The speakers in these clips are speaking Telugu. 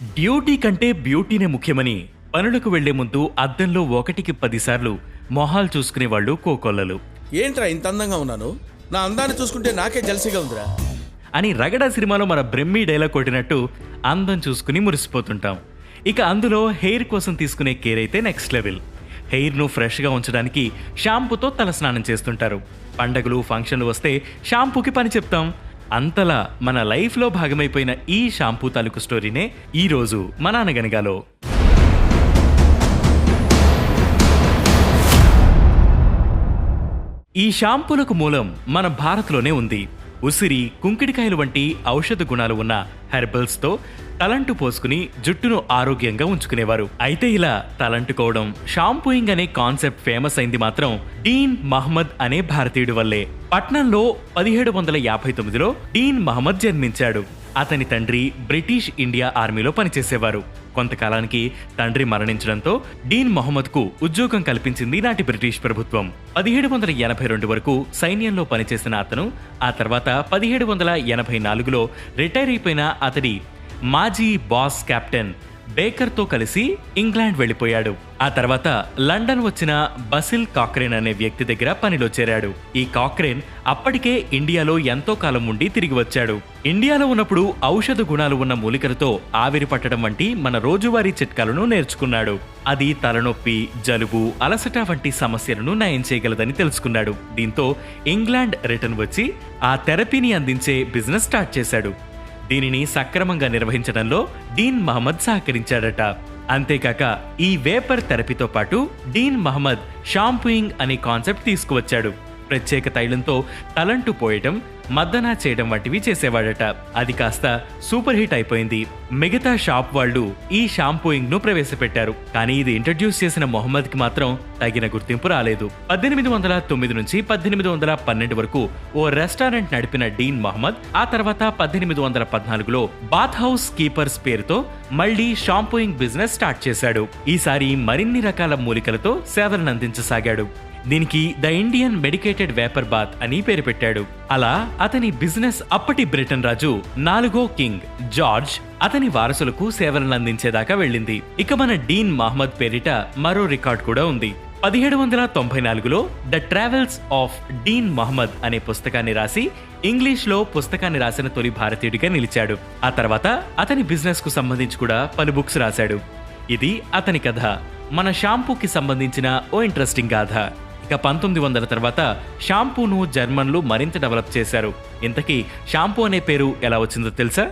డ్యూటీ కంటే బ్యూటీనే ముఖ్యమని పనులకు వెళ్లే ముందు అద్దంలో 1కి 10 సార్లు మొహాలు చూసుకునే వాళ్ళు కోకొల్లలు. ఏంట్రా ఇంత అందంగా ఉన్నాను, నా అందాన్ని చూసుకుంటే నాకే జలసిగా ఉందిరా అని రగడ సినిమాలో మన బ్రహ్మీ డైలాగ్ కొట్టినట్టు అందం చూసుకుని మురిసిపోతుంటాం. ఇక అందులో హెయిర్ కోసం తీసుకునే కేర్ అయితే నెక్స్ట్ లెవెల్. హెయిర్ను ఫ్రెష్గా ఉంచడానికి షాంపూతో తలస్నానం చేస్తుంటారు. పండగలు ఫంక్షన్లు వస్తే షాంపూకి పని చెప్తాం. అంతలా మన లైఫ్లో భాగమైపోయిన ఈ షాంపూ తాలూకు స్టోరీనే ఈరోజు మన అనగనగాలో. ఈ షాంపూలకు మూలం మన భారత్లోనే ఉంది. ఉసిరి, కుంకిడికాయలు వంటి ఔషధ గుణాలు ఉన్న హెర్బల్స్తో తలంటు పోసుకుని జుట్టును ఆరోగ్యంగా ఉంచుకునేవారు. అయితే ఇలా తలంటుకోవడం, షాంపూయింగ్ అనే కాన్సెప్ట్ ఫేమస్ అయింది మాత్రం డీన్ మహమ్మద్ అనే భారతీయుడి వల్లే. పట్నంలో 1759లో డీన్ మహమ్మద్ జన్మించాడు. అతని తండ్రి బ్రిటిష్ ఇండియా ఆర్మీలో పనిచేసేవారు. కొంతకాలానికి తండ్రి మరణించడంతో డీన్ మొహమ్మద్కు ఉద్యోగం కల్పించింది నాటి బ్రిటిష్ ప్రభుత్వం. 1782 వరకు సైన్యంలో పనిచేసిన అతను ఆ తర్వాత 1784లో రిటైర్ అయిపోయిన అతడి మాజీ బాస్ కెప్టెన్ బేకర్తో కలిసి ఇంగ్లాండ్ వెళ్లిపోయాడు. ఆ తర్వాత లండన్ వచ్చిన బసిల్ కాక్రేన్ అనే వ్యక్తి దగ్గర పనిలో చేరాడు. ఈ కాక్రేన్ అప్పటికే ఇండియాలో ఎంతో కాలం ఉండి తిరిగి వచ్చాడు. ఇండియాలో ఉన్నప్పుడు ఔషధ గుణాలు ఉన్న మూలికలతో ఆవిరి పట్టడం వంటి మన రోజువారీ చిట్కాలను నేర్చుకున్నాడు. అది తలనొప్పి, జలుబు, అలసట వంటి సమస్యలను నయం చేయగలదని తెలుసుకున్నాడు. దీంతో ఇంగ్లాండ్ రిటర్న్ వచ్చి ఆ థెరపీని అందించే బిజినెస్ స్టార్ట్ చేశాడు. దీనిని సక్రమంగా నిర్వహించడంలో డీన్ మహమ్మద్ సహకరించాడట. అంతేకాక ఈ వేపర్ థెరపీతో పాటు డీన్ మహమ్మద్ షాంపూయింగ్ అనే కాన్సెప్ట్ తీసుకువచ్చాడు. ప్రత్యేక తైలంతో తలంటు పోయటం, మద్దనా చేయడం వంటివి చేసేవాడట. అది కాస్త సూపర్ హిట్ అయిపోయింది. మిగతా షాప్ వాళ్ళు ఈ షాంపూయింగ్ ను ప్రవేశపెట్టారు. కానీ ఇది ఇంట్రడ్యూస్ చేసిన మొహమ్మద్ కి మాత్రం తగిన గుర్తింపు రాలేదు. 1809 నుంచి 1812 వరకు ఓ రెస్టారెంట్ నడిపిన డీన్ మహమ్మద్ ఆ తర్వాత 1814లో బాత్ హౌస్ కీపర్స్ పేరుతో మళ్లీ షాంపూయింగ్ బిజినెస్ స్టార్ట్ చేశాడు. ఈసారి మరిన్ని రకాల మూలికలతో సేవలను అందించసాగాడు. దీనికి the Indian medicated vapour bath అని పేరు పెట్టాడు. అలా అతని బిజినెస్ అప్పటి బ్రిటన్ రాజు 4వ కింగ్ జార్జ్ అతని వారసులకు సేవలను అందించేదాకా వెళ్ళింది. ఇక మన డీన్ మహమ్మద్ పేరిట మరో రికార్డ్ కూడా ఉంది. 1794లో the travels of Dean Mahomed అనే పుస్తకాన్ని రాసి ఇంగ్లీష్లో పుస్తకాన్ని రాసిన తొలి భారతీయుడిగా నిలిచాడు. ఆ తర్వాత అతని బిజినెస్ కు సంబంధించి కూడా పలు బుక్స్ రాశాడు. ఇది అతని కథ, మన షాంపూకి సంబంధించిన ఓ ఇంట్రెస్టింగ్ గాథ. ఇక 1900 తర్వాత షాంపూను జర్మన్లు మరింత డెవలప్ చేశారు. ఇంతకీ షాంపూ అనే పేరు ఎలా వచ్చిందో తెలుసా?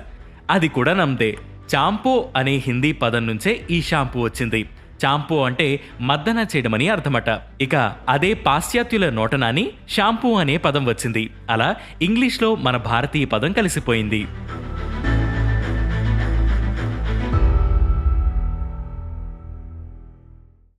అది కూడా నమ్దే. చాంపో అనే హిందీ పదం నుంచే ఈ షాంపూ వచ్చింది. చాంపో అంటే మద్దన చేయడమని అర్థమట. ఇక అదే పాశ్చాత్యుల నోటనాని షాంపూ అనే పదం వచ్చింది. అలా ఇంగ్లీష్లో మన భారతీయ పదం కలిసిపోయింది.